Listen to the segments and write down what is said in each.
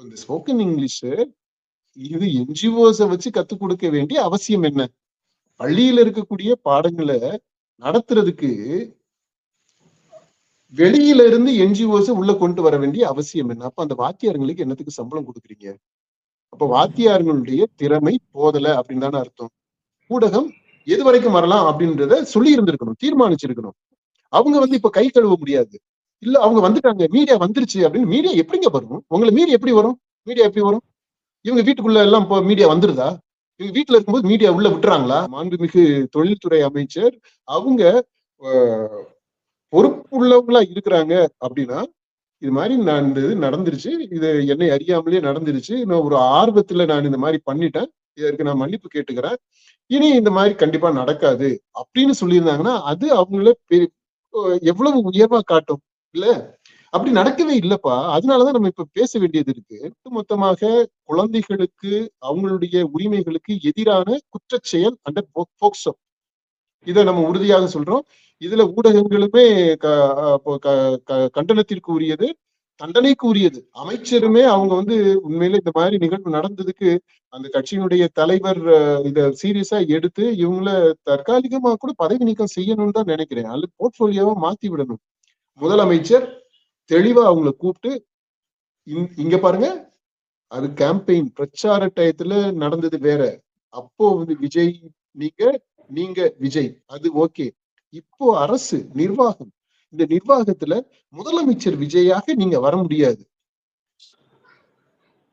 இந்த spoken English இது என்ஜிஓஸ வச்சு கத்துக் கொடுக்க வேண்டிய அவசியம் என்ன? பள்ளியில இருக்கக்கூடிய பாடங்களை நடத்துறதுக்கு வெளியில இருந்து என்ஜிஓஸ் உள்ள கொண்டு வர வேண்டிய அவசியம் என்ன? அப்ப அந்த வாத்தியார்களுக்கு என்னத்துக்கு சம்பளம் கொடுக்குறீங்க? அப்ப வாத்தியார்களுடைய திறமை போதல அப்படின்னு தானே அர்த்தம். ஊடகம் எது வரைக்கும் வரலாம் அப்படின்றத சொல்லி இருந்திருக்கணும், தீர்மானிச்சிருக்கணும். அவங்க இப்ப கை கழுவ முடியாது. இல்ல அவங்க வந்துட்டாங்க, மீடியா வந்துருச்சு அப்படின்னு. மீடியா எப்படிங்க வரும்? உங்களை மீடியா எப்படி வரும்? மீடியா எப்படி வரும்? இவங்க வீட்டுக்குள்ள எல்லாம் மீடியா வந்துருதா? இவங்க வீட்டுல இருக்கும்போது மீடியா உள்ள விட்டுறாங்களா? மாண்புமிகு தொழில்துறை அமைச்சர் அவங்க பொறுப்புள்ளவங்களா இருக்கிறாங்க அப்படின்னா, இது மாதிரி நான் இந்த இது நடந்துருச்சு, இது என்னை அறியாமலே நடந்துருச்சு, நான் ஒரு ஆர்வத்துல நான் இந்த மாதிரி பண்ணிட்டேன், இதற்கு நான் மன்னிப்பு கேட்டுக்கிறேன், இனி இந்த மாதிரி கண்டிப்பா நடக்காது அப்படின்னு சொல்லியிருந்தாங்கன்னா அது அவங்கள எவ்வளவு உயர்வா காட்டும் இல்ல? அப்படி நடக்கவே இல்லப்பா. அதனாலதான் நம்ம இப்ப பேச வேண்டியது இருக்கு. ஒட்டுமொத்தமாக குழந்தைகளுக்கு அவங்களுடைய உரிமைகளுக்கு எதிரான குற்றச்செயல் அண்டர் போக்சோ. இதை நம்ம உறுதியாக சொல்றோம். இதுல ஊடகங்களுமே கண்டனத்திற்கு உரியது, தண்டனைக்கு உரியது. அமைச்சருமே அவங்க உண்மையில இந்த மாதிரி நிகழ்வு நடந்ததுக்கு அந்த கட்சியினுடைய தலைவர் இத சீரியஸா எடுத்து இவங்கள தற்காலிகமா கூட பதவி நீக்கம் செய்யணும்னு தான் நினைக்கிறேன். அல்லது போர்ட்போலியோவா மாத்தி விடணும். முதலமைச்சர் தெளிவா அவங்களை கூப்பிட்டு இங்க பாருங்க, அது கேம்பெயின் பிரச்சார டயத்துல நடந்தது வேற. அப்போ விஜய் நீங்க விஜய் அது ஓகே. இப்போ அரசு நிர்வாகம், இந்த நிர்வாகத்துல முதலமைச்சர் விஜயாக நீங்க வர முடியாது.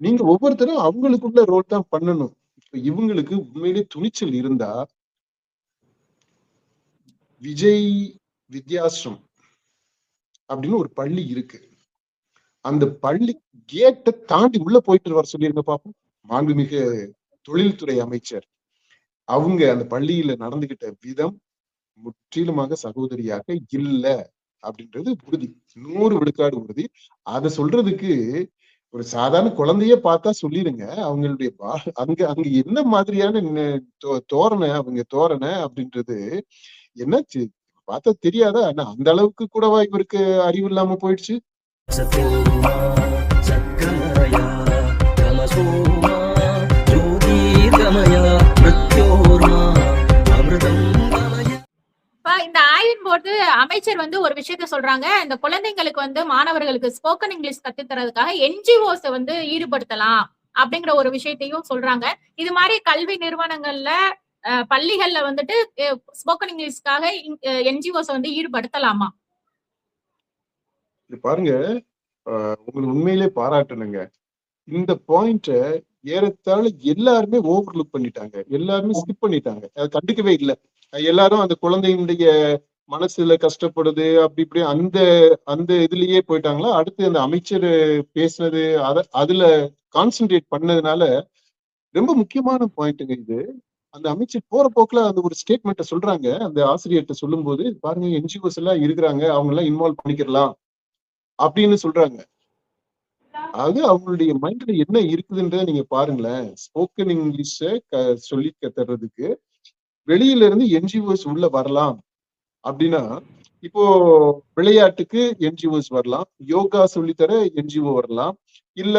நீங்க ஒவ்வொருத்தரும் அவங்களுக்குள்ள ரோல் தான் பண்ணணும். இப்ப இவங்களுக்கு உண்மையிலே துணிச்சல் இருந்தா விஜய் வித்யாசிரம் அப்படின்னு ஒரு பள்ளி இருக்கு, அந்த பள்ளி கேட்டை தாண்டி உள்ள போயிட்டு வர சொல்லிருங்க பாப்போம். மாண்புமிகு தொழில்துறை அமைச்சர் அவங்க அந்த பள்ளியில நடந்துகிட்ட விதம் முற்றிலுமாக சகோதரியாக இல்ல அப்படின்றது உறுதி, 100 விழுக்காடு உறுதி. அதை சொல்றதுக்கு ஒரு சாதாரண குழந்தைய பார்த்தா சொல்லிருங்க. அவங்களுடைய அங்க அங்க என்ன மாதிரியான தோரணை அவங்க தோரணை அப்படின்றது என்னாச்சு பார்த்தா தெரியாதா? அந்த அளவுக்கு கூடவா இவருக்கு அறிவு இல்லாம போயிடுச்சு? இந்த ஆய்வின் போது அமைச்சர் ஒரு விஷயத்த சொல்றாங்க, இந்த குழந்தைங்களுக்கு மாணவர்களுக்கு ஸ்போக்கன் இங்கிலீஷ் கத்து தரதுக்காக என்ஜிஓஸ் ஈடுபடுத்தலாம் அப்படிங்கிற ஒரு விஷயத்தையும் சொல்றாங்க. இது மாதிரி கல்வி நிறுவனங்கள்ல பள்ளிகள்ல ஸ்போக்கன் இங்கிலீஷ்காக என்ஜிஓஸ் ஈடுபடுத்தலாமா? பாருங்க, உங்களுக்கு உண்மையிலே பாராட்டணுங்க. இந்த பாயிண்ட ஏறத்தாழ எல்லாருமே ஓவர்லுக் பண்ணிட்டாங்க, எல்லாருமே ஸ்கிப் பண்ணிட்டாங்க, கண்டுக்கவே இல்லை. எல்லாரும் அந்த குழந்தையினுடைய மனசுல கஷ்டப்படுது அப்படி இப்படி அந்த அந்த இதுலயே போயிட்டாங்களா. அடுத்து அந்த அமைச்சர் பேசுனது அதுல கான்சென்ட்ரேட் பண்ணதுனால ரொம்ப முக்கியமான பாயிண்ட்டுங்க இது. அந்த அமைச்சர் போற போக்குல அந்த ஒரு ஸ்டேட்மெண்ட்டை சொல்றாங்க, அந்த ஆசிரியர்கிட்ட சொல்லும் போது, பாருங்க என்ஜிஓஸ் எல்லாம் இருக்கிறாங்க, அவங்க எல்லாம் இன்வால்வ் பண்ணிக்கலாம் அப்படின்னு சொல்றாங்க. அது அவங்களுடைய மைண்ட்ல என்ன இருக்குதுன்றத நீங்க பாருங்களேன். ஸ்போக்கன் இங்கிலீஷ சொல்லி தர்றதுக்கு வெளியில இருந்து என்ஜிஓஸ் உள்ள வரலாம் அப்படின்னா, இப்போ விளையாட்டுக்கு என்ஜிஓஸ் வரலாம், யோகா சொல்லித்தர என்ஜிஓ வரலாம், இல்ல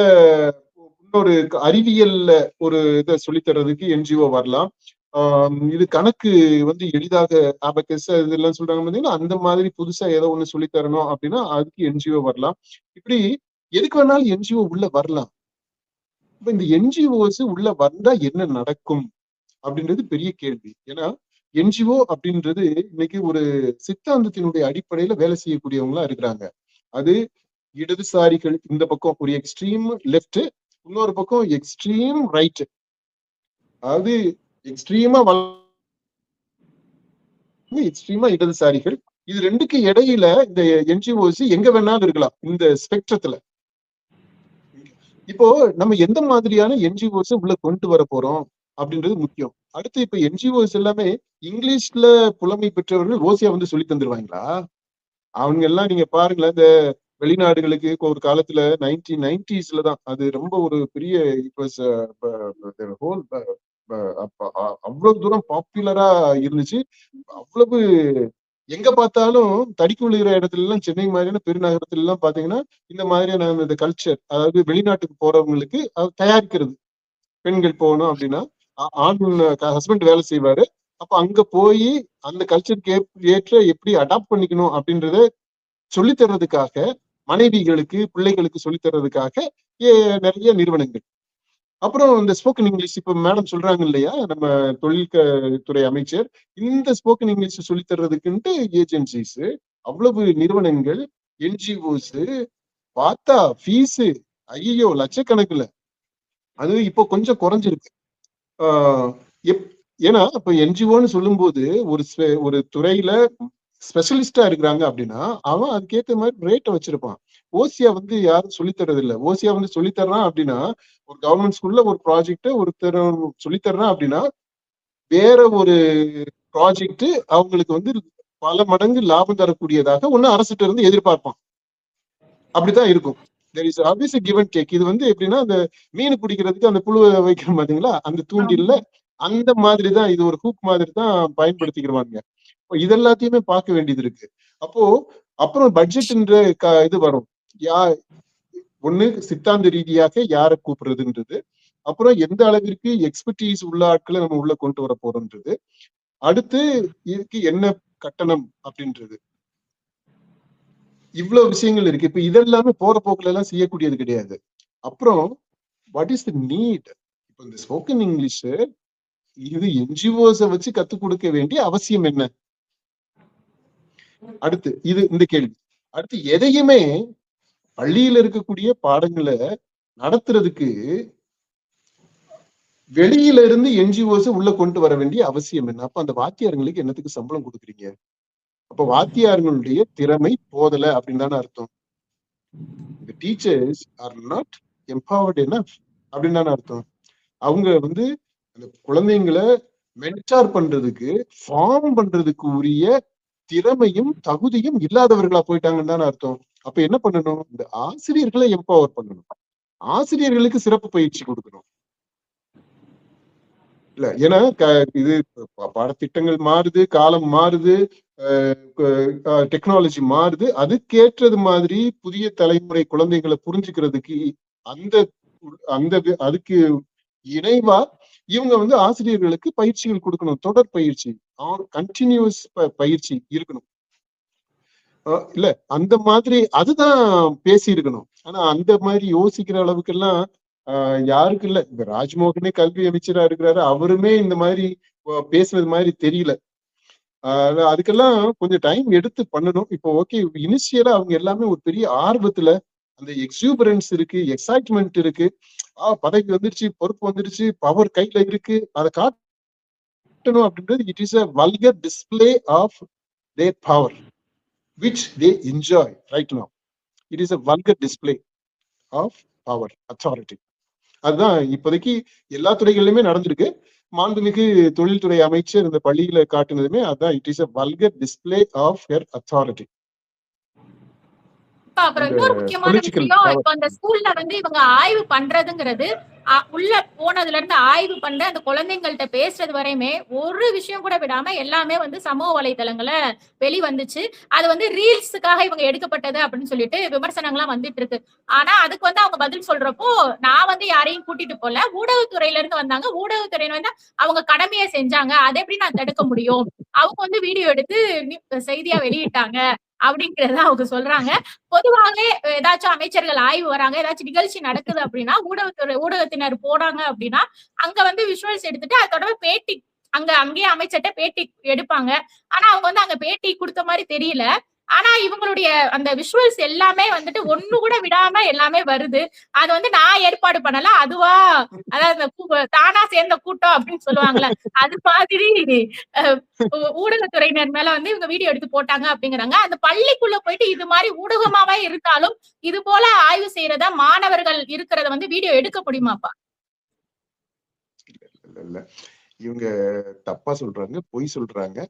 இன்னொரு அறிவியல்ல ஒரு இதை சொல்லித்தர்றதுக்கு என்ஜிஓ வரலாம். இது கணக்கு எளிதாக அபக்கஸ் இதெல்லாம் சொல்றாங்க பார்த்தீங்கன்னா, அந்த மாதிரி புதுசா ஏதோ ஒண்ணு சொல்லித்தரணும் அப்படின்னா அதுக்கு என்ஜிஓ வரலாம். இப்படி எதுக்கு வேணாலும் என்ஜிஓ உள்ள வரலாம். இப்ப இந்த என்ஜிஓஸ் உள்ள வந்தா என்ன நடக்கும் அப்படின்றது பெரிய கேள்வி. ஏன்னா என்ஜிஓ அப்படின்றது இன்னைக்கு ஒரு சித்தாந்தத்தினுடைய அடிப்படையில வேலை செய்யக்கூடியவங்களா இருக்கிறாங்க. அது இடதுசாரிகள் இந்த பக்கம் ஒரு எக்ஸ்ட்ரீம் லெப்ட், இன்னொரு பக்கம் எக்ஸ்ட்ரீம் ரைட். அதாவது எக்ஸ்ட்ரீமா எக்ஸ்ட்ரீமா இடதுசாரிகள், இது ரெண்டுக்கு இடையில இந்த என்ஜிஓஸ் எங்க வேணாலும் இருக்கலாம் இந்த ஸ்பெக்ட்ரத்துல. இப்போ நம்ம எந்த மாதிரியான என்ஜிஓஸ் உள்ள கொண்டு வர போறோம் அப்படின்றது முக்கியம். அடுத்து இப்ப என்ஜிஓஸ் எல்லாமே இங்கிலீஷ்ல புலமை பெற்றவர்கள் ஓசியா சொல்லி தந்துருவாங்களா? அவங்க எல்லாம் நீங்க பாருங்களேன், இந்த வெளிநாடுகளுக்கு ஒரு காலத்துல 1990s தான் அது ரொம்ப ஒரு பெரிய அவ்வளவு தூரம் பாப்புலரா இருந்துச்சு. அவ்வளவு எங்க பார்த்தாலும் தடிக்கு விழுகிற இடத்துல எல்லாம், சென்னை மாதிரியான பெருநகரத்துல எல்லாம் பாத்தீங்கன்னா இந்த மாதிரியான இந்த கல்ச்சர், அதாவது வெளிநாட்டுக்கு போறவங்களுக்கு தயாரிக்கிறது. பெண்கள் போகணும் அப்படின்னா ஆண் ஹஸ்பண்ட் வேலை செய்வாரு. அப்ப அங்க போய் அந்த கல்ச்சருக்கு ஏற்ற எப்படி அடாப்ட் பண்ணிக்கணும் அப்படின்றத சொல்லி தர்றதுக்காக, மனைவிகளுக்கு பிள்ளைகளுக்கு சொல்லி தர்றதுக்காக நிறைய நிறுவனங்கள். அப்புறம் இந்த ஸ்போக்கன் இங்கிலீஷ் இப்ப மேடம் சொல்றாங்க இல்லையா, நம்ம தொழில்துறை அமைச்சர், இந்த ஸ்போக்கன் இங்கிலீஷ் சொல்லி தர்றதுக்குன்ட்டு ஏஜென்சிஸ், அவ்வளவு நிறுவனங்கள், என்ஜிஓஸ், பார்த்தா ஃபீஸ் ஐயோ லட்சக்கணக்குல. அது இப்போ கொஞ்சம் குறைஞ்சிருக்கு. ஏன்னா இப்ப என்ஜிஓன்னு சொல்லும் போது ஒரு துறையில ஸ்பெஷலிஸ்டா இருக்கிறாங்க அப்படின்னா அவன் அதுக்கேற்ற மாதிரி ரேட்டை வச்சிருப்பான். ஓசியா வந்து யாரும் சொல்லித்தரது இல்லை. ஓசியா வந்து சொல்லித்தர்றான் அப்படின்னா, ஒரு கவர்மெண்ட் ஸ்கூல்ல ஒரு ப்ராஜெக்ட் ஒருத்தர் சொல்லித்தர்றான் அப்படின்னா, வேற ஒரு ப்ராஜெக்ட் அவங்களுக்கு வந்து பல மடங்கு லாபம் தரக்கூடியதாக ஒண்ணு அரசுகிட்ட இருந்து எதிர்பார்ப்பான். அப்படிதான் இருக்கும். There is always a give and take. இது வந்து எப்படின்னா, அந்த மீன் பிடிக்கிறதுக்கு அந்த புழுவை வைக்கிறோம் பாத்தீங்களா, அந்த தூண்டில்ல அந்த மாதிரிதான், இது ஒரு ஹூக் மாதிரி தான் பயன்படுத்திக்கிறவாங்க. இது எல்லாத்தையுமே பார்க்க வேண்டியது இருக்கு. அப்போ அப்புறம் பட்ஜெட்ன்ற இது வரும். ஒண்ணு சித்தாந்த ரீதியாக யாரை கூப்பிடுறதுன்றது, அப்புறம் எந்த அளவிற்கு எக்ஸ்பர்டீஸ் உள்ள ஆட்களை நம்ம உள்ள கொண்டு வர போறோம்ன்றது, அடுத்து இதுக்கு என்ன கட்டணம் அப்படின்றது, இவ்வளவு விஷயங்கள் இருக்கு. இப்ப இதெல்லாமே போற போக்குல எல்லாம் செய்யக்கூடியது கிடையாது. அப்புறம் வாட் இஸ் த நீட்? இப்ப இந்த ஸ்போக்கன் இங்கிலீஷ் இது என்ஜிஓஸ வச்சு கத்துக் கொடுக்க வேண்டிய அவசியம் என்ன? அடுத்து இந்த கேள்வி. அடுத்து எதையுமே பள்ளியில இருக்கக்கூடிய பாடங்களை நடத்துறதுக்கு வெளியில இருந்து என்ஜிஓஸ் உள்ள கொண்டு வர வேண்டிய அவசியம் என்ன? அப்ப அந்த வாத்தியார்களுக்கு என்னத்துக்கு சம்பளம் கொடுக்குறீங்க? அப்ப வாத்தியார்களுடைய திறமை போதல அப்படின்னு தானே அர்த்தம். இந்த teachers are not empowered enough அப்படின்னு தானே அர்த்தம். அவங்க வந்து அந்த குழந்தைங்களை மென்டார் பண்றதுக்கு, ஃபார்ம் பண்றதுக்கு உரிய திறமையும் தகுதியும் இல்லாதவர்களா போயிட்டாங்கன்னு தானே அர்த்தம். அப்ப என்ன பண்ணணும்? இந்த ஆசிரியர்களை எம்பவர் பண்ணணும். ஆசிரியர்களுக்கு சிறப்பு பயிற்சி கொடுக்கணும். இல்ல ஏன்னா இது பாடத்திட்டங்கள் மாறுது, காலம் மாறுது, டெக்னாலஜி மாறுது. அதுக்கேற்றது மாதிரி புதிய தலைமுறை குழந்தைகளை புரிஞ்சுக்கிறதுக்கு அந்த அதுக்கு இணைவா இவங்க வந்து ஆசிரியர்களுக்கு பயிற்சிகள் கொடுக்கணும். தொடர் பயிற்சி, கண்டினியூஸ் பயிற்சி இருக்கணும். இல்ல அந்த மாதிரி அதுதான் பேசி இருக்கணும். ஆனா அந்த மாதிரி யோசிக்கிற அளவுக்கு எல்லாம் யாருக்கு இல்ல. இந்த ராஜ்மோகனே கல்வி அமைச்சரா இருக்கிறாரு, அவருமே இந்த மாதிரி பேசுறது மாதிரி தெரியல. அதுக்கெல்லாம் கொஞ்சம் டைம் எடுத்து பண்ணணும். இப்போ ஓகே, இனிஷியலா அவங்க எல்லாமே ஒரு பெரிய ஆர்வத்துல, அந்த எக்ஸூபரன்ஸ் இருக்கு, எக்ஸைட்மெண்ட் இருக்கு, பதவி வந்துருச்சு, பொறுப்பு வந்துருச்சு, பவர் கையில இருக்கு, அதை காட்டணும் அப்படின்றது. It is a vulgar display of their power which they enjoy right now. It is a vulgar display of power, authority. அதுதான் இப்போதைக்கு எல்லா துறைகளிலுமே நடந்திருக்கு. மாண்புமிகு தொழில்துறை அமைச்சர் இந்த பள்ளியில காட்டுனதுமே அதான். It is a vulgar display of her authority. அப்புறம் இன்னொரு முக்கியமான விஷயம், இப்ப அந்த ஸ்கூல்ல வந்து இவங்க ஆய்வு பண்றதுங்கிறது, உள்ள போனதுல இருந்து ஆய்வு பண்ற அந்த குழந்தைங்கள்ட்ட பேசுறது வரையுமே ஒரு விஷயம் கூட விடாம எல்லாமே வந்து சமூக வலைதளங்கள வெளிவந்துச்சு. அது வந்து ரீல்ஸுக்காக இவங்க எடுக்கப்பட்டது அப்படின்னு சொல்லிட்டு விமர்சனங்கள்லாம் வந்துட்டு இருக்கு. ஆனா அதுக்கு வந்து அவங்க பதில் சொல்றப்போ, நான் வந்து யாரையும் கூட்டிட்டு போல, ஊடகத்துறையில இருந்து வந்தாங்க, ஊடகத்துறை வந்து அவங்க கடமையை செஞ்சாங்க, அதை எப்படி நான் தடுக்க முடியும், அவங்க வந்து வீடியோ எடுத்து செய்தியா வெளியிட்டாங்க அப்படிங்கறத அவங்க சொல்றாங்க. பொதுவாகவே ஏதாச்சும் அமைச்சர்கள் ஆய்வு வராங்க, ஏதாச்சும் நிகழ்ச்சி நடக்குது அப்படின்னா ஊடகத்தினர் போறாங்க அப்படின்னா அங்க வந்து விஷுவல்ஸ் எடுத்துட்டு அது தொடர்பு பேட்டி அங்கேயே அமைச்சர்கிட்ட பேட்டி எடுப்பாங்க. ஆனா அவங்க வந்து அங்க பேட்டி கொடுத்த மாதிரி தெரியல. ஆனா இவங்களுடைய அந்த விஷுவல்ஸ் எல்லாமே வந்துட்டு ஒண்ணு கூட விடாம எல்லாமே வருது. அது வந்து நான் ஏற்பாடு பண்ணல, அதுவா அதாவது தானா சேர்ந்த கூட்டம் அப்படின்னு சொல்லுவாங்கல்ல, அது மாதிரி ஊடகத்துறையினர் மேல வந்து இவங்க வீடியோ எடுத்து போட்டாங்க அப்படிங்கிறாங்க. அந்த பள்ளிக்குள்ள போயிட்டு இது மாதிரி ஊடகமாவே இருந்தாலும் இது போல ஆய்வு செய்யறத மாணவர்கள் இருக்கிறத வந்து வீடியோ எடுக்க முடியுமாப்பா? இல்ல, இவங்க தப்பா சொல்றாங்க, பொய் சொல்றாங்க,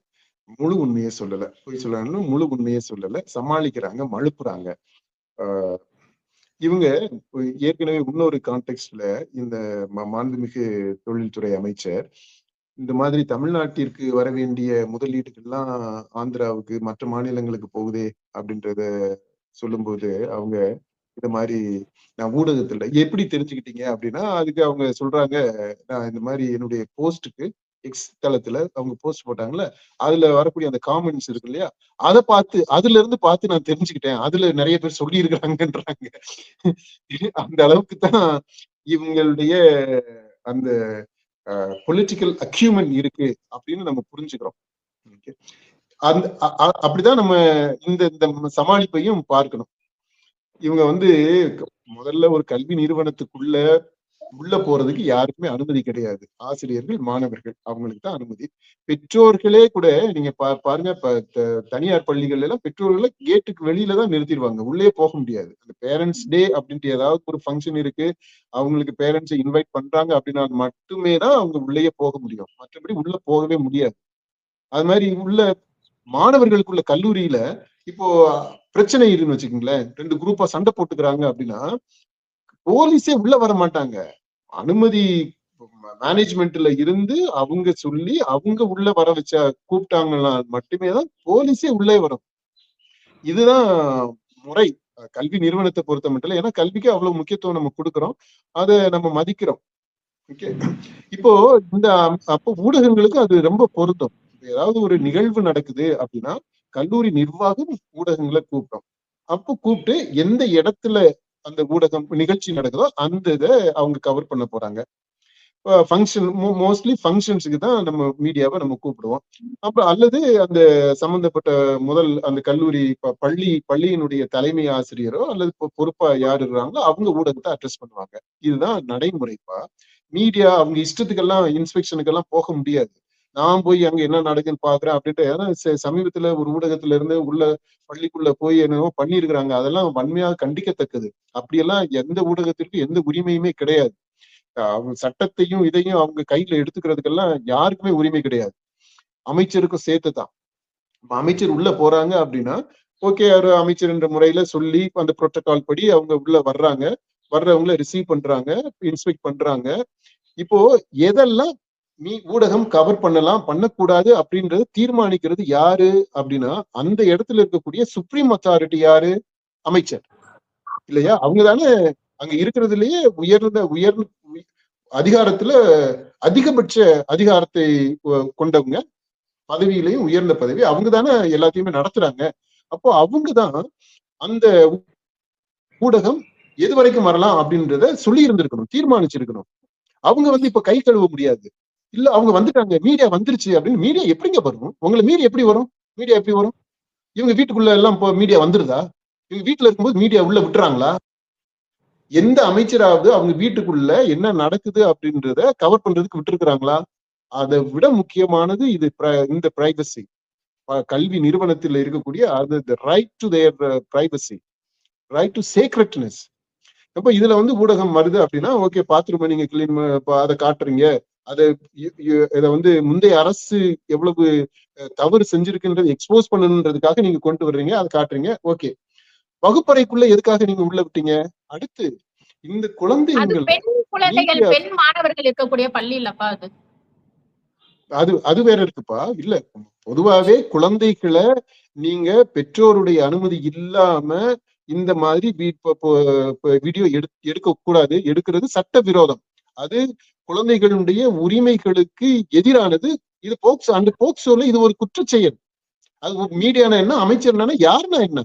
முழு உண்மையை சொல்லல. பொய் சொல்லணும், முழு உண்மையை சொல்லல, சமாளிக்கிறாங்க, மழுப்புறாங்க. இவங்க ஏற்கனவே இன்னொரு கான்டெக்ட்ல இந்த மாண்புமிகு தொழில்துறை அமைச்சர் இந்த மாதிரி தமிழ்நாட்டிற்கு வர வேண்டிய முதலீடுகள்லாம் ஆந்திராவுக்கு மற்ற மாநிலங்களுக்கு போகுதே அப்படின்றத சொல்லும்போது அவங்க இந்த மாதிரி நான் ஊடகத்துல எப்படி தெரிஞ்சுக்கிட்டீங்க அப்படின்னா அதுக்கு அவங்க சொல்றாங்க, நான் இந்த மாதிரி என்னுடைய போஸ்டுக்கு எக்ஸ் தளத்துல அவங்க போஸ்ட் போட்டாங்கல்ல, அதுல வரக்கூடிய அந்த காமெண்ட்ஸ் இருக்கு இல்லையா, அதை பார்த்து அதுல இருந்து பார்த்து நான் தெரிஞ்சுக்கிட்டேன், அதுல நிறைய பேர் சொல்லி இருக்கிறாங்கன்றாங்க. அந்த அளவுக்கு தான் இவங்களுடைய அந்த பொலிட்டிக்கல் அக்யூமெண்ட் இருக்கு அப்படின்னு நம்ம புரிஞ்சுக்கிறோம். அந்த அப்படிதான் நம்ம இந்த சமாளிப்பையும் பார்க்கணும். இவங்க வந்து முதல்ல ஒரு கல்வி நிறுவனத்துக்குள்ள உள்ள போறதுக்கு யாருக்குமே அனுமதி கிடையாது. ஆசிரியர்கள், மாணவர்கள் அவங்களுக்கு தான் அனுமதி. பெற்றோர்களே கூட நீங்க பாருங்க, தனியார் பள்ளிகள் எல்லாம் பெற்றோர்களை கேட்டுக்கு வெளியில தான் நிறுத்திடுவாங்க, உள்ளே போக முடியாது. அந்த பேரண்ட்ஸ் டே அப்படின்ட்டு ஏதாவது ஒரு ஃபங்க்ஷன் இருக்கு, அவங்களுக்கு பேரண்ட்ஸை இன்வைட் பண்றாங்க அப்படின்னா மட்டுமே தான் அவங்க உள்ளேயே போக முடியும், மற்றபடி உள்ள போகவே முடியாது. அது மாதிரி உள்ள மாணவர்களுக்குள்ள கல்லூரியில இப்போ பிரச்சனை இருக்குன்னு வச்சுக்கோங்களேன், 2 குரூப்பா சண்டை போட்டுக்கிறாங்க அப்படின்னா போலீஸே உள்ள வர மாட்டாங்க. அனுமதி மேனேஜ்மெண்ட்ல இருந்து அவங்க சொல்லி அவங்க உள்ள வர வச்ச கூப்பிட்டாங்கன்னா மட்டுமே தான் போலீஸே உள்ளே வரும். இதுதான் முறை கல்வி நிறுவனத்தை பொறுத்த மட்டும் இல்லை. ஏன்னா கல்விக்கு அவ்வளவு முக்கியத்துவம் நம்ம கொடுக்குறோம், அதை நம்ம மதிக்கிறோம். ஓகே, இப்போ அப்போ ஊடகங்களுக்கு அது ரொம்ப பொருத்தம். ஏதாவது ஒரு நிகழ்வு நடக்குது அப்படின்னா கல்லூரி நிர்வாகம் ஊடகங்களை கூப்பிடும். அப்போ கூப்பிட்டு எந்த இடத்துல அந்த ஊடகம் நிகழ்ச்சி நடக்குதோ அந்த இதை அவங்க கவர் பண்ண போறாங்க. ஃபங்க்ஷன் மோஸ்ட்லி ஃபங்க்ஷன்ஸுக்கு தான் நம்ம மீடியாவை நம்ம கூப்பிடுவோம். அப்புறம் அல்லது அந்த சம்பந்தப்பட்ட அந்த கல்லூரி பள்ளியினுடைய தலைமை ஆசிரியரோ அல்லது பொறுப்பா யார் இருக்கிறாங்களோ அவங்க ஊடகத்தை அட்ரஸ் பண்ணுவாங்க. இதுதான் நடைமுறைப்பா. மீடியா அவங்க இஷ்டத்துக்கெல்லாம் இன்ஸ்பெக்ஷனுக்கெல்லாம் போக முடியாது. நான் போய் அங்க என்ன நடக்குன்னு பாக்குறேன் அப்படின்ட்டு. ஏன்னா சமீபத்துல ஒரு ஊடகத்துல இருந்து உள்ள பள்ளிக்குள்ள போய் என்னவோ பண்ணியிருக்கிறாங்க, அதெல்லாம் வன்மையாக கண்டிக்கத்தக்கது. அப்படியெல்லாம் எந்த ஊடகத்திற்கும் எந்த உரிமையுமே கிடையாது. அவங்க சட்டத்தையும் இதையும் அவங்க கையில எடுத்துக்கிறதுக்கெல்லாம் யாருக்குமே உரிமை கிடையாது, அமைச்சருக்கும் சேர்த்துதான். அமைச்சர் உள்ள போறாங்க அப்படின்னா ஓகே, ஒரு அமைச்சர் என்ற முறையில சொல்லி அந்த புரோட்டோகால் படி அவங்க உள்ள வர்றவங்கள ரிசீவ் பண்றாங்க, இன்ஸ்பெக்ட் பண்றாங்க. இப்போ எதெல்லாம் ஊடகம் கவர் பண்ணலாம் பண்ணக்கூடாது அப்படின்றது தீர்மானிக்கிறது யாரு அப்படின்னா அந்த இடத்துல இருக்கக்கூடிய சுப்ரீம் அத்தாரிட்டி யாரு? அமைச்சர் இல்லையா? அவங்க தானே அங்க இருக்கிறதுலயே உயர்ந்த அதிகாரத்துல அதிகபட்ச அதிகாரத்தை கொண்டவங்க, பதவியிலையும் உயர்ந்த பதவி அவங்க தானே எல்லாத்தையுமே நடத்துறாங்க. அப்போ அவங்கதான் அந்த ஊடகம் எது வரைக்கும் வரலாம் அப்படின்றத சொல்லி இருந்திருக்கணும், தீர்மானிச்சிருக்கணும். அவங்க இப்ப கை கழுவ முடியாது. இல்ல அவங்க வந்துட்டாங்க, மீடியா வந்துருச்சு அப்படின்னு. மீடியா எப்படிங்க வரும்? உங்களை மீறி எப்படி வரும்? மீடியா எப்படி வரும்? இவங்க வீட்டுக்குள்ள எல்லாம் மீடியா வந்துருதா? இவங்க வீட்டுல இருக்கும்போது மீடியா உள்ள விட்டுறாங்களா? எந்த அமைச்சராவது அவங்க வீட்டுக்குள்ள என்ன நடக்குது அப்படின்றத கவர் பண்றதுக்கு விட்டுருக்காங்களா? அதை விட முக்கியமானது இந்த பிரைவசி. கல்வி நிறுவனத்தில் இருக்கக்கூடிய அது right to their privacy, right to sacredness. அப்ப இதுல ஊடகம் வருது அப்படின்னா ஓகே, பாத்ரூம் நீங்க கிளீன் அதை காட்டுறீங்க, இதை முந்தைய அரசு எவ்வளவு தவறு செஞ்சிருக்குன்றது எக்ஸ்போஸ் பண்ணணுன்றதுக்காக நீங்க கொண்டு வர்றீங்க, அதை காட்டுறீங்க. ஓகே, வகுப்பறைக்குள்ள எதுக்காக நீங்க உள்ள விட்டீங்க? அடுத்து இந்த குழந்தைகள் பெண் மாணவர்கள் இருக்கக்கூடிய பள்ளி இல்லப்பா அது வேற இருக்குப்பா. இல்ல, பொதுவாவே குழந்தைகளை நீங்க பெற்றோருடைய அனுமதி இல்லாம இந்த மாதிரி வீடியோ எடுக்க கூடாது, எடுக்கிறது சட்ட விரோதம். அது குழந்தைகளுடைய உரிமைகளுக்கு எதிரானது. இது போக்சோல இது ஒரு குற்றச்செயல். அது மீடியானா என்ன, அமைச்சர்னா யாருன்னா என்ன?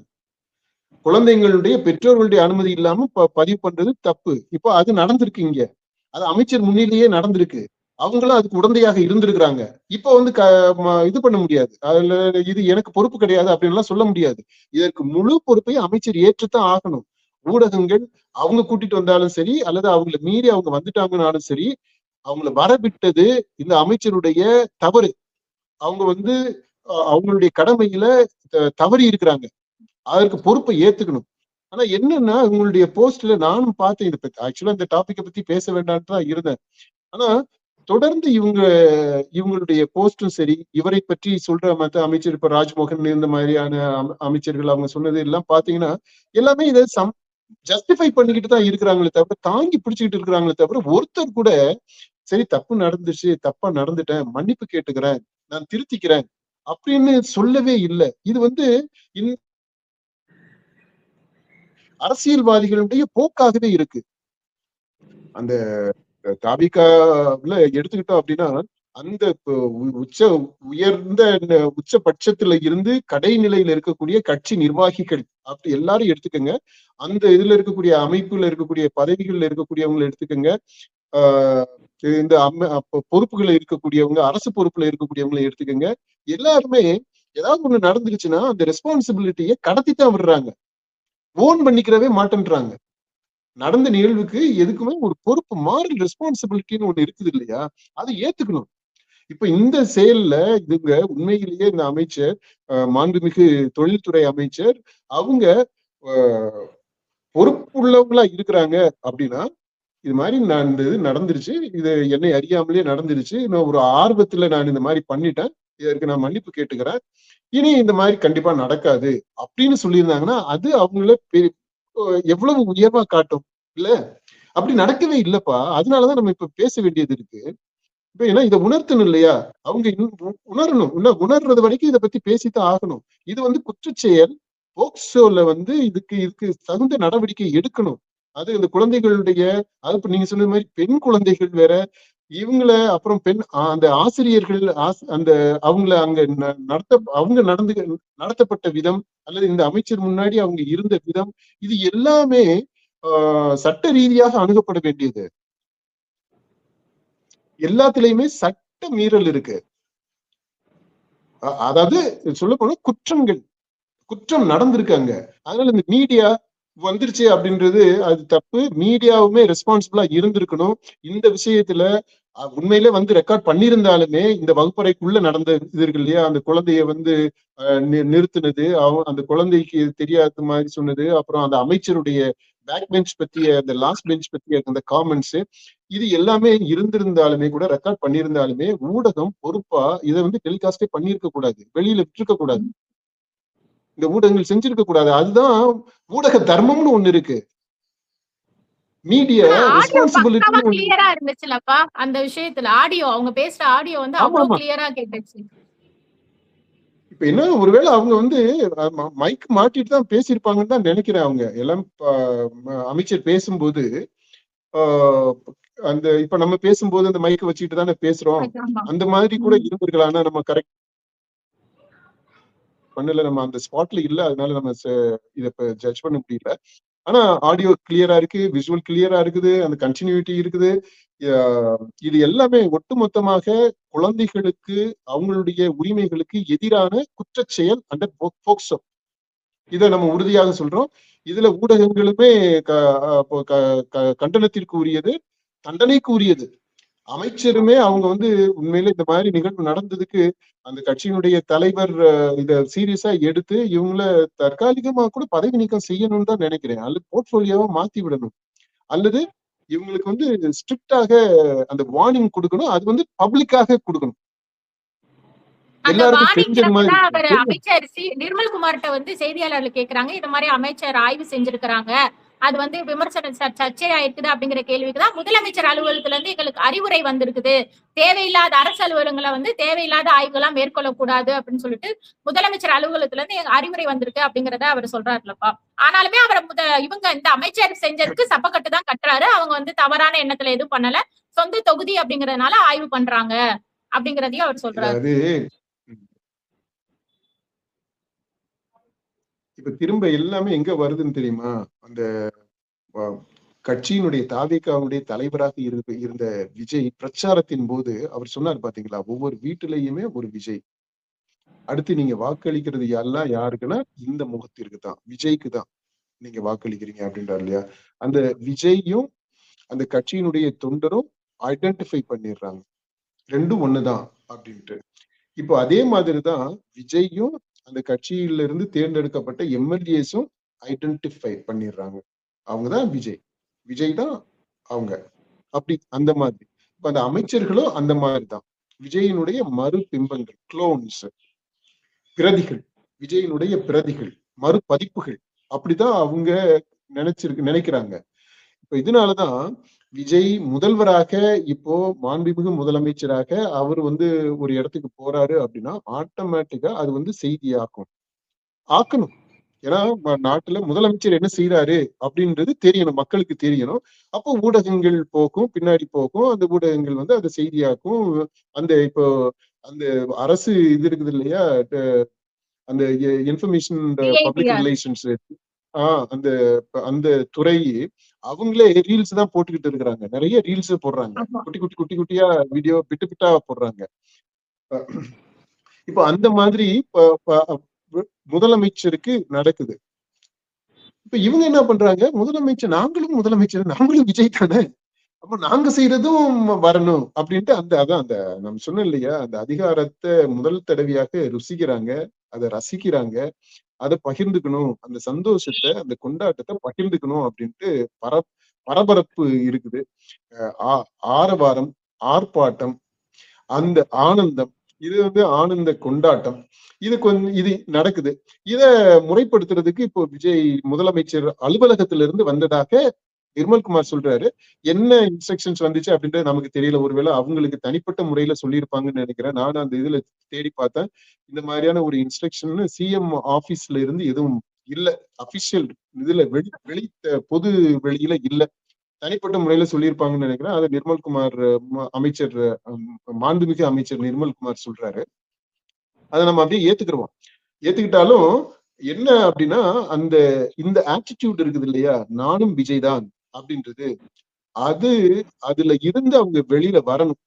குழந்தைங்களுடைய பெற்றோர்களுடைய அனுமதி இல்லாம பதிவு பண்றது தப்பு. இப்போ அது நடந்திருக்கு, இங்க அது அமைச்சர் முன்னிலேயே நடந்திருக்கு. அவங்களும் அதுக்கு உடந்தையாக இருந்திருக்கிறாங்க. இப்போ இது பண்ண முடியாது, அதுல இது எனக்கு பொறுப்பு கிடையாது அப்படின்னு சொல்ல முடியாது. இதற்கு முழு பொறுப்பையும் அமைச்சர் ஏற்றுத்தான் ஆகணும். ஊடகங்கள் அவங்க கூட்டிட்டு வந்தாலும் சரி, அல்லது அவங்களை மீறி அவங்க வந்துட்டாங்கன்னாலும் சரி, அவங்கள வரவிட்டது இந்த அமைச்சருடைய தவறு. அவங்க அவங்களுடைய கடமையில தவறி இருக்கிறாங்க, அதற்கு பொறுப்பை ஏத்துக்கணும். ஆனா என்னன்னா இவங்களுடைய போஸ்ட்ல நானும் பார்த்தேன், இதை பத்தி ஆக்சுவலா இந்த டாபிக்கை பத்தி பேச வேண்டாம்னு தான் இருந்தேன். ஆனா தொடர்ந்து இவங்களுடைய போஸ்டும் சரி, இவரை பற்றி சொல்ற மற்ற அமைச்சர், இப்ப ராஜ்மோகன் இந்த மாதிரியான அமைச்சர்கள் அவங்க சொன்னது எல்லாம் பாத்தீங்கன்னா எல்லாமே இதை ஜஸ்டிஃபை பண்ணிக்கிட்டு தான் இருக்கிறாங்களே தவிர, தாங்கி பிடிச்சுக்கிட்டு இருக்கிறாங்களே தவிர, ஒருத்தர் கூட சரி தப்பு நடந்துச்சு, தப்பா நடந்துட்டேன், மன்னிப்பு கேட்டுக்கிறேன், நான் திருத்திக்கிறேன் அப்படின்னு சொல்லவே இல்லை. இது வந்து அரசியல்வாதிகளுடைய போக்காகவே இருக்கு. அந்த தாபிகாவுல எடுத்துக்கிட்டோம் அப்படின்னா, அந்த உச்ச உயர்ந்த உச்சபட்சத்துல இருந்து கடைநிலையில இருக்கக்கூடிய கட்சி நிர்வாகிகள் அப்படி எல்லாரும் எடுத்துக்கோங்க. அந்த இதுல இருக்கக்கூடிய அமைப்புல இருக்கக்கூடிய பதவிகள்ல இருக்கக்கூடியவங்களை எடுத்துக்கோங்க. ஆஹ் இந்த பொறுப்புகளை இருக்கக்கூடியவங்க, அரசு பொறுப்புல இருக்கக்கூடியவங்களை எடுத்துக்கோங்க. எல்லாருமே ஏதாவது ஒண்ணு நடந்துருச்சுன்னா அந்த ரெஸ்பான்சிபிலிட்டியை கடத்தித்தான் விடுறாங்க. ஓன் பண்ணிக்கிறவே மாட்டேன்றாங்க. நடந்த நிகழ்வுக்கு எதுக்குமே ஒரு பொறுப்பு, மாரல் ரெஸ்பான்சிபிலிட்டின்னு ஒண்ணு இருக்குது இல்லையா, அதை ஏத்துக்கணும். இப்ப இந்த செயல்ல இதுங்க உண்மையிலேயே இந்த அமைச்சர், மாண்புமிகு தொழில்துறை அமைச்சர், அவங்க பொறுப்புள்ளவங்களா இருக்கிறாங்க அப்படின்னா, இது மாதிரி நான் இந்த இது நடந்துருச்சு, இது என்னை அறியாமலே நடந்துருச்சு, நான் ஒரு ஆர்வத்துல நான் இந்த மாதிரி பண்ணிட்டேன், இதற்கு நான் மன்னிப்பு கேட்டுக்கிறேன், இனி இந்த மாதிரி கண்டிப்பா நடக்காது அப்படின்னு சொல்லியிருந்தாங்கன்னா அது அவங்கள எவ்வளவு உயர்வா காட்டும் இல்ல. அப்படி நடக்கவே இல்லப்பா. அதனாலதான் நம்ம இப்ப பேச வேண்டியது இருக்கு. இப்ப ஏன்னா இதை உணர்த்தணும் இல்லையா, அவங்க உணரணும். உணர்றது வரைக்கும் இதை பத்தி பேசித்தான் ஆகணும். இது வந்து குற்றச்செயல். போக்சோல வந்து இதுக்கு தகுந்த நடவடிக்கை எடுக்கணும். அது இந்த குழந்தைகளுடைய, அது இப்ப நீங்க சொன்ன மாதிரி பெண் குழந்தைகள் வேற, இவங்களை அப்புறம் அந்த ஆசிரியர்கள் அந்த அவங்கள அங்க அவங்க நடத்தப்பட்ட விதம், அல்லது இந்த அமைச்சர் முன்னாடி அவங்க இருந்த விதம், இது எல்லாமே சட்ட ரீதியாக அணுகப்பட வேண்டியது. எல்லாத்துலயுமே சட்ட மீறல் இருக்கு. அதாவது சொல்ல போனா குற்றம் நடந்திருக்காங்க. அதனால இந்த மீடியா வந்துருச்சு அப்படின்றது அது தப்பு. மீடியாவுமே ரெஸ்பான்சிபிளா இருந்திருக்கணும். இந்த விஷயத்துல உண்மையிலே வந்து ரெக்கார்ட் பண்ணியிருந்தாலுமே இந்த வகுப்பறைக்குள்ள நடந்த இது இருக்கு இல்லையா, அந்த குழந்தைய வந்து நிறுத்தினது, அந்த குழந்தைக்கு தெரியாத மாதிரி சொன்னது, அப்புறம் அந்த அமைச்சருடைய பேக் பெஞ்ச் பத்திய, அந்த லாஸ்ட் பெஞ்ச் பத்திய அந்த காமெண்ட்ஸ், இது எல்லாமே இருந்திருந்தாலுமே கூட, ரெக்கார்ட் பண்ணியிருந்தாலுமே ஊடகம் பொறுப்பா இதை வந்து டெலிகாஸ்டே பண்ணியிருக்க கூடாது, வெளியில விட்டுருக்க கூடாது, இந்த ஊடகங்கள் செஞ்சிருக்க கூடாது. அதுதான் ஊடக தர்மம்னு ஒண்ணு இருக்கு. மீடியா ரெஸ்பான்சிபிலிட்டி கிளியரா இருந்துச்சுலப்பா அந்த விஷயத்துல. ஆடியோ, அவங்க பேசுற ஆடியோ வந்து அவ்வளவு கிளியரா கேட்டுச்சு. இப்ப என்ன, ஒருவேளை அவங்க வந்து மைக் மாட்டிட்டு தான் பேசியிருப்பாங்கன்னு தான் நினைக்கிறேன். அவங்க எல்லாம் அமைச்சர் பேசும்போது அந்த இப்ப நம்ம பேசும்போது அந்த மைக்கை வச்சுக்கிட்டு தானே பேசுறோம், அந்த மாதிரி கூட இருந்திருக்கலாம். ஆனா நம்ம கரெக்ட் பண்ணல, நம்ம அந்த ஸ்பாட்ல இல்ல, அதனால நம்ம இத ஜட்ஜ் பண்ண முடியல. ஆனா ஆடியோ கிளியரா இருக்கு, விசுவல் கிளியரா இருக்குது, அந்த கண்டினியூட்டி இருக்குது. இது எல்லாமே ஒட்டுமொத்தமாக குழந்தைகளுக்கு, அவங்களுடைய உரிமைகளுக்கு எதிரான குற்றச்செயல் அண்டர் போக்சோ. இதை நம்ம உறுதியாக சொல்றோம். இதுல ஊடகங்களுமே கண்டனத்திற்கு உரியது, தண்டனைக்கு உரியது. அமைச்சருமே அவங்க வந்து உண்மையில இந்த மாதிரி நிகழ்வு நடந்ததுக்கு அந்த கட்சியினுடைய தலைவர் இத சீரியஸா எடுத்து இவங்கள தற்காலிகமா கூட பதவி நீக்கம் செய்யணும்னு தான் நினைக்கிறேன், அல்லது போர்ட்போலியோவா மாத்தி விடணும், அல்லது இவங்களுக்கு வந்து ஸ்ட்ரிக்டாக அந்த வார்னிங் கொடுக்கணும். அது வந்து பப்ளிக்காக கொடுக்கணும். அமைச்சர் நிர்மல்குமார்ட்ட வந்து செய்தியாளர்கள் கேக்குறாங்க, இந்த மாதிரி அமைச்சர் ஆய்வு செஞ்சிருக்கிறாங்க, அது வந்து விமர்சனம் சர்ச்சையா இருக்குது அப்படிங்கிற கேள்விக்குதான் முதலமைச்சர் அலுவலகத்துல இருந்து எங்களுக்கு அறிவுரை வந்திருக்குது, தேவையில்லாத அரசு அலுவலகங்களை வந்து தேவையில்லாத ஆய்வுகள்லாம் மேற்கொள்ளக்கூடாது அப்படின்னு சொல்லிட்டு முதலமைச்சர் அலுவலகத்துல இருந்து எங்க அறிவுரை வந்திருக்கு அப்படிங்கறத அவர் சொல்றாருலப்பா. ஆனாலுமே அவர் இவங்க இந்த அமைச்சர் செஞ்சதுக்கு சப்பக்கட்டு தான் கட்டுறாரு. அவங்க வந்து தவறான எண்ணத்துல எதுவும் பண்ணல, சொந்த தொகுதி அப்படிங்கறதுனால ஆய்வு பண்றாங்க அப்படிங்கறதையும் அவர் சொல்றாரு. இப்ப திரும்ப எல்லாமே எங்க வருதுன்னு தெரியுமா, அந்த கட்சியினுடைய தாவேகாவுடைய தலைவராக இருந்த விஜய் பிரச்சாரத்தின் போது அவர் சொன்னார் பாத்தீங்களா, ஒவ்வொரு வீட்டுலயுமே ஒரு விஜய், அடுத்து நீங்க வாக்களிக்கிறது எல்லாம் யாருக்குன்னா இந்த முகத்திற்கு தான், விஜய்க்கு தான் நீங்க வாக்களிக்கிறீங்க அப்படின்றாரு இல்லையா. அந்த விஜயும் அந்த கட்சியினுடைய தொண்டரும் ஐடென்டிஃபை பண்ணிடுறாங்க, ரெண்டும் ஒண்ணுதான் அப்படின்ட்டு. இப்போ அதே மாதிரிதான் விஜயும் அந்த கட்சியில இருந்து தேர்ந்தெடுக்கப்பட்ட எம்எல்ஏஸும் ஐடென்டிஃபை பண்ணிடுறாங்க, அவங்கதான் விஜய் தான் அவங்க. அப்படி அந்த மாதிரி இப்ப அந்த அமைச்சர்களும் அந்த மாதிரிதான் விஜயினுடைய மறு பிம்பங்கள், குளோன்ஸ், பிரதிகள், விஜயினுடைய பிரதிகள், மறுபதிப்புகள், அப்படிதான் அவங்க நினைக்கிறாங்க. இப்ப இதனாலதான் விஜய் முதல்வராக இப்போ மாண்புமிகு முதலமைச்சராக அவர் வந்து ஒரு இடத்துக்கு போறாரு அப்படின்னா ஆட்டோமேட்டிக்கா அது வந்து செய்தியாக்கும், ஆக்கணும். ஏன்னா நாட்டுல முதலமைச்சர் என்ன செய்யறாரு அப்படின்றது தெரியணும், மக்களுக்கு தெரியணும். அப்போ ஊடகங்கள் போகும், பின்னாடி போகும், அந்த ஊடகங்கள் வந்து அதை செய்தியாக்கும். அந்த இப்போ அந்த அரசு இது இருக்குது இல்லையா, அந்த இன்ஃபர்மேஷன் பப்ளிக் CITR. ரிலேஷன்ஸ், அந்த அந்த துறை அவங்களே ரீல்ஸ் தான் போட்டுக்கிட்டு இருக்கிறாங்க, நிறைய ரீல்ஸ் போடுறாங்க, ஆமா. குட்டி குட்டி குட்டி குட்டியா வீடியோ பிட்டு பிட்டா போடுறாங்க. இப்போ அந்த மாதிரி முதலமைச்சருக்கு நடக்குது. இப்ப இவங்க என்ன பண்றாங்க, முதலமைச்சர் நாங்களும் விஜய் தானே, அப்ப நாங்க செய்யறதும் வரணும் அப்படின்ட்டு அதான் அந்த நம்ம சொன்னோம் இல்லையா, அந்த அதிகாரத்தை முதல் தடவையாக ருசிக்கிறாங்க, அதை ரசிக்கிறாங்க, அதை பகிர்ந்துக்கணும், அந்த சந்தோஷத்தை அந்த கொண்டாட்டத்தை பகிர்ந்துக்கணும் அப்படின்ட்டு பரபரப்பு இருக்குது. ஆரவாரம், ஆர்ப்பாட்டம், அந்த ஆனந்தம், இது வந்து ஆனந்த கொண்டாட்டம், இது நடக்குது. இத முறைப்படுத்துறதுக்கு இப்போ விஜய் முதலமைச்சர் அலுவலகத்திலிருந்து வந்ததாக நிர்மல்குமார் சொல்றாரு. என்ன இன்ஸ்ட்ரக்ஷன்ஸ் வந்துச்சு அப்படின்றது நமக்கு தெரியல, ஒருவேளை அவங்களுக்கு தனிப்பட்ட முறையில சொல்லியிருப்பாங்கன்னு நினைக்கிறேன். நானும் அந்த இதுல தேடி பார்த்தேன், இந்த மாதிரியான ஒரு இன்ஸ்ட்ரக்ஷன் சிஎம் ஆபீஸ்ல இருந்து எதுவும் இல்ல, அபிஷியல் இதுல வெளி பொது வெளியில இல்ல, தனிப்பட்ட முறையில சொல்லியிருப்பாங்கன்னு நினைக்கிறேன். அதை நிர்மல்குமார் அமைச்சர், மாண்புமிகு அமைச்சர் நிர்மல்குமார் சொல்றாரு. அதை நம்ம அப்படியே ஏத்துக்கிட்டாலும் என்ன அப்படின்னா, இந்த ஆட்டிடியூட் இருக்குது இல்லையா, நானும் விஜய் தான் அப்படின்றது, அதுல இருந்து அவங்க வெளியில வரணும்.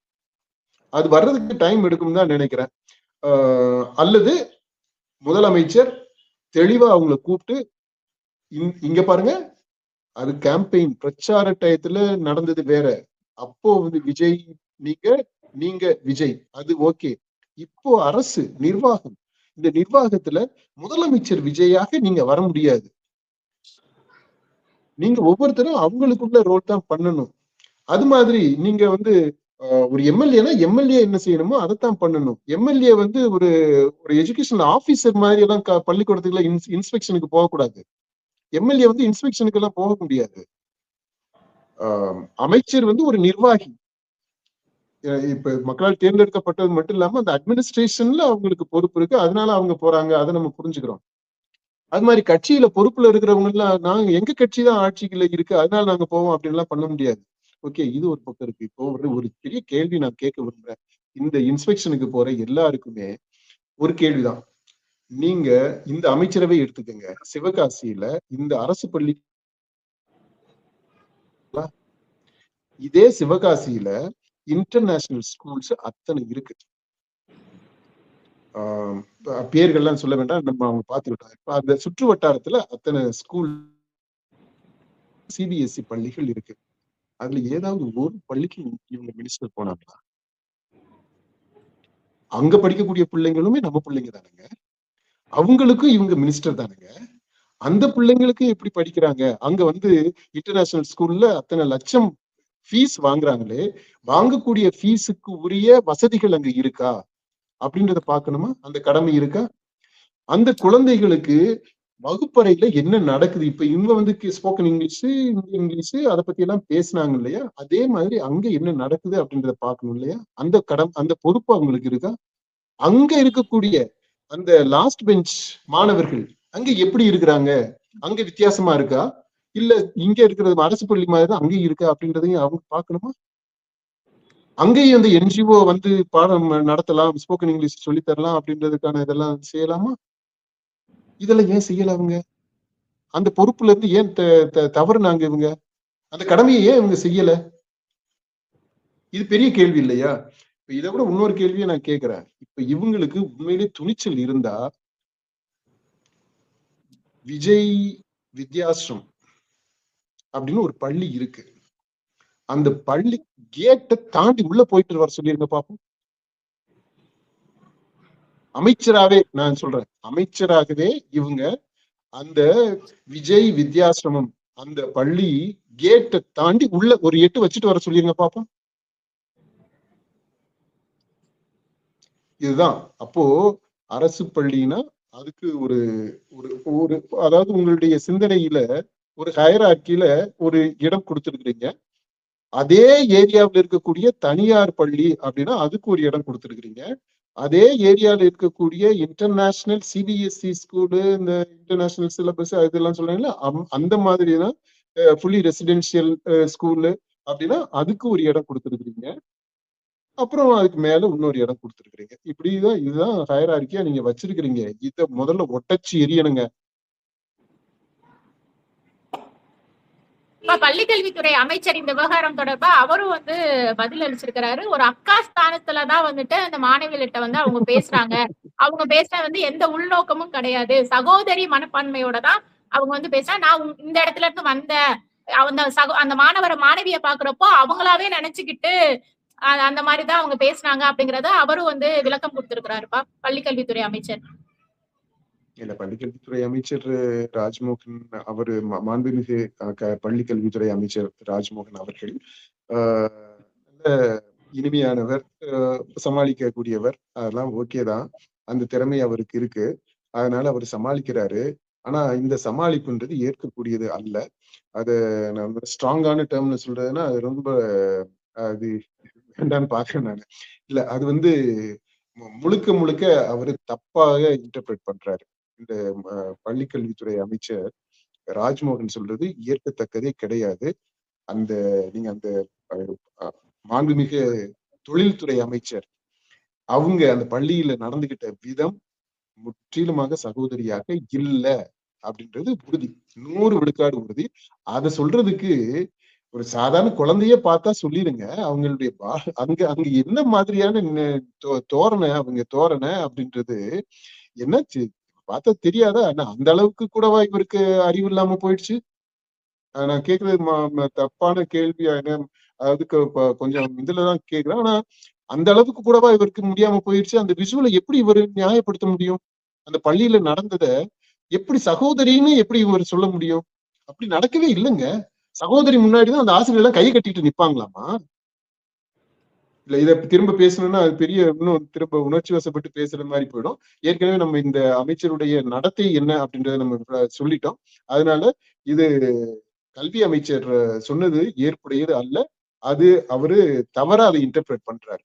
அது வர்றதுக்கு டைம் எடுக்கும் தான் நினைக்கிறேன். அல்லது முதலமைச்சர் தெளிவா அவங்களை கூப்பிட்டு, இங்க பாருங்க, அது கேம்பெயின் பிரச்சார டயத்துல நடந்தது வேற, அப்போ வந்து விஜய் நீங்க விஜய், அது ஓகே. இப்போ அரசு நிர்வாகம், இந்த நிர்வாகத்துல முதலமைச்சர் விஜயாக நீங்க வர முடியாது, நீங்க ஒவ்வொருத்தரும் அவங்களுக்குள்ள ரோல் தான் பண்ணணும். அது மாதிரி நீங்க வந்து ஒரு எம்எல்ஏனா எம்எல்ஏ என்ன செய்யணுமோ அதைத்தான் பண்ணணும். எம்எல்ஏ வந்து ஒரு எஜுகேஷன் ஆபீசர் மாதிரி எல்லாம் பள்ளிக்கூடத்துக்குள்ள இன்ஸ்பெக்ஷனுக்கு போகக்கூடாது. எம்எல்ஏ வந்து இன்ஸ்பெக்ஷனுக்கு எல்லாம் போக முடியாது. அமைச்சர் வந்து ஒரு நிர்வாகி, இப்ப மக்களால் தேர்ந்தெடுக்கப்பட்டது மட்டும் இல்லாம அந்த அட்மினிஸ்ட்ரேஷன்ல அவங்களுக்கு பொறுப்பு இருக்கு, அதனால அவங்க போறாங்க, அதை நம்ம புரிஞ்சுக்கிறோம். அது மாதிரி கட்சியில பொறுப்புல இருக்கிறவங்க எல்லாம், நாங்க எங்க கட்சி தான் ஆட்சிக்குள்ள இருக்கு அதனால நாங்க போவோம் அப்படின்னு எல்லாம் பண்ண முடியாது. ஓகே, இது ஒரு பக்கம் இருக்கு. இப்போ ஒரு பெரிய கேள்வி நான் கேட்க விரும்புறேன், இந்த இன்ஸ்பெக்ஷனுக்கு போற எல்லாருக்குமே ஒரு கேள்விதான். நீங்க இந்த அமைச்சரவை எடுத்துக்கங்க, சிவகாசியில இந்த அரசு பள்ளி, இதே சிவகாசியில இன்டர்நேஷனல் ஸ்கூல்ஸ் அத்தனை இருக்கு. பேர்கள்லாம் சொல்ல வேண்டாம், நம்ம அவங்க பார்த்துக்கிட்டோம். இப்ப அந்த சுற்று வட்டாரத்துல அத்தனை ஸ்கூல் சிபிஎஸ்இ பள்ளிகள் இருக்கு. அதுல ஏதாவது ஒரு பள்ளிக்கு இவங்க மினிஸ்டர் போனாங்களா? அங்க படிக்கக்கூடிய பிள்ளைங்களுமே நம்ம பிள்ளைங்க தானுங்க, அவங்களுக்கும் இவங்க மினிஸ்டர் தானுங்க. அந்த பிள்ளைங்களுக்கு எப்படி படிக்கிறாங்க? அங்க வந்து இன்டர்நேஷனல் ஸ்கூல்ல அத்தனை லட்சம் ஃபீஸ் வாங்குறாங்களே, வாங்கக்கூடிய ஃபீஸுக்கு உரிய வசதிகள் அங்க இருக்கா அப்படின்றத பார்க்கணுமா? அந்த கடமை இருக்கா? அந்த குழந்தைகளுக்கு வகுப்பறையில என்ன நடக்குது? இப்ப இவங்க வந்து ஸ்போக்கன் இங்கிலீஷ், இங்கிலீஷ் அதை பத்தி எல்லாம் பேசினாங்க இல்லையா, அதே மாதிரி அங்க என்ன நடக்குது அப்படின்றத பார்க்கணும் இல்லையா? அந்த பொறுப்பு அவங்களுக்கு இருக்கா? அங்க இருக்கக்கூடிய அந்த லாஸ்ட் பெஞ்ச் மாணவர்கள் அங்க எப்படி இருக்கிறாங்க? அங்க வித்தியாசமா இருக்கா, இல்ல இங்க இருக்கிறது அரசு பள்ளி மாதிரி தான் அங்கேயும் இருக்கா அப்படின்றதையும் அவங்க பார்க்கணுமா? அங்கேயும் அந்த என்ஜிஓ வந்து பாடம் நடத்தலாம், ஸ்போக்கன் இங்கிலீஷ் சொல்லி தரலாம் அப்படின்றதுக்கான இதெல்லாம் செய்யலாமா? இதெல்லாம் ஏன் செய்யல அவங்க? அந்த பொறுப்புல இருந்து ஏன் தவறுனாங்க இவங்க? அந்த கடமையை ஏன் இவங்க செய்யல? இது பெரிய கேள்வி இல்லையா? இதை விட இன்னொரு கேள்வியை நான் கேட்கிறேன். இப்ப இவங்களுக்கு உண்மையிலே துணிச்சல் இருந்தா, விஜய் வித்யாசிரம் அப்படின்னு ஒரு பள்ளி இருக்கு, அந்த பள்ளி கேட்டை தாண்டி உள்ள போயிட்டு வர சொல்லிருங்க பாப்போம். அமைச்சராகவே நான் சொல்றேன், அமைச்சராகவே இவங்க அந்த விஜய் வித்யாசிரமம் அந்த பள்ளி கேட்டை தாண்டி உள்ள ஒரு 8 வச்சுட்டு வர சொல்லிருங்க பாப்போம். இதுதான். அப்போ அரசு பள்ளினா அதுக்கு ஒரு ஒரு அதாவது உங்களுடைய சிந்தனையில ஒரு ஹையரார்க்கியில ஒரு இடம் கொடுத்துருக்கீங்க. அதே ஏரியாவில் இருக்கக்கூடிய தனியார் பள்ளி அப்படின்னா அதுக்கு ஒரு இடம் கொடுத்துருக்கிறீங்க. அதே ஏரியாவில் இருக்கக்கூடிய இன்டர்நேஷனல் சிபிஎஸ்இ ஸ்கூலு, இந்த இன்டர்நேஷனல் சிலபஸ் இதெல்லாம் சொல்றாங்களா, அந்த மாதிரிதான் ஃபுல்லி ரெசிடென்சியல் ஸ்கூலு அப்படின்னா அதுக்கு ஒரு இடம் கொடுத்துருக்கிறீங்க. அப்புறம் அதுக்கு மேல இன்னொரு இடம் கொடுத்துருக்கிறீங்க. இப்படிதான் இதுதான் ஹையரார்க்கியா நீங்க வச்சிருக்கிறீங்க. இத முதல்ல ஒட்டச்சு எரியணுங்க. இப்ப பள்ளிக்கல்வித்துறை அமைச்சர் இந்த விவகாரம் தொடர்பா அவரும் வந்து பதில் அளிச்சிருக்கிறாரு. ஒரு அக்கா ஸ்தானத்துலதான் வந்துட்டு அந்த மாணவிகள்கிட்ட வந்து அவங்க பேசுறாங்க. அவங்க பேச வந்து எந்த உள்நோக்கமும் கிடையாது. சகோதரி மனப்பான்மையோட தான் அவங்க வந்து பேசுறாங்க. நான் இந்த இடத்துல இருந்து வந்தேன். அந்த மாணவிய பாக்குறப்போ அவங்களாவே நினைச்சுக்கிட்டு அந்த மாதிரிதான் அவங்க பேசுனாங்க அப்படிங்கறத அவரும் வந்து விளக்கம் கொடுத்திருக்கிறாருப்பா பள்ளிக்கல்வித்துறை அமைச்சர். இல்ல, பள்ளிக்கல்வித்துறை அமைச்சர் ராஜ்மோகன் அவரு மாண்புமிகு பள்ளிக்கல்வித்துறை அமைச்சர் ராஜ்மோகன் அவர்கள் நல்ல இனிமையானவர், சமாளிக்கக்கூடியவர். அதெல்லாம் ஓகேதான். அந்த திறமை அவருக்கு இருக்கு. அதனால அவர் சமாளிக்கிறாரு. ஆனா இந்த சமாளிப்புன்றது ஏற்கக்கூடியது அல்ல. அது நம்ம ஸ்ட்ராங்கான டேர்ம்னு சொல்றதுன்னா அது ரொம்ப அது வேண்டான்னு பாக்குறேன் நானு. இல்ல, அது வந்து முழுக்க முழுக்க அவரு தப்பாக இன்டர்பிரட் பண்றாரு. இந்த பள்ளிக்கல்வித்துறை அமைச்சர் ராஜ்மோகன் சொல்றது ஏற்கத்தக்கதே கிடையாது. அந்த நீங்க அந்த மாண்புமிகு தொழில்துறை அமைச்சர் அவங்க அந்த பள்ளியில நடந்துகிட்ட விதம் முற்றிலுமாக சகோதரியாக இல்ல அப்படின்றது உறுதி, 100 விழுக்காடு உறுதி. அதை சொல்றதுக்கு ஒரு சாதாரண குழந்தைய பார்த்தா சொல்லிடுங்க. அவங்களுடைய அங்க அங்க என்ன மாதிரியான தோரணை அவங்க தோரணை அப்படின்றது என்னாச்சு பார்த்தா தெரியாதா? அந்த அளவுக்கு கூடவா இவருக்கு அறிவு இல்லாம போயிடுச்சு? நான் கேக்குறது தப்பான கேள்வியா? அதுக்கு கொஞ்சம் இதுலதான் கேக்குறேன். ஆனா அந்த அளவுக்கு கூடவா இவருக்கு முடியாம போயிடுச்சு? அந்த விஷுவலை எப்படி இவர் நியாயப்படுத்த முடியும்? அந்த பள்ளியில நடந்தத எப்படி சகோதரின்னு எப்படி இவர் சொல்ல முடியும்? அப்படி நடக்கவே இல்லைங்க. சகோதரி முன்னாடிதான் அந்த ஆசிரியர் எல்லாம் கை கட்டிட்டு நிப்பாங்களாமா? இல்ல, இதை திரும்ப பேசணும்னா அது பெரிய இன்னும் திரும்ப உணர்ச்சி வசப்பட்டு பேசுற மாதிரி போயிடும். ஏற்கனவே நம்ம இந்த அமைச்சருடைய நடத்தை என்ன அப்படின்றத நம்ம சொல்லிட்டோம். அதனால இது கல்வி அமைச்சர் சொன்னது ஏற்புடையது அல்ல. அது அவரு தவறா அதை இன்டர்பிரட் பண்றாரு.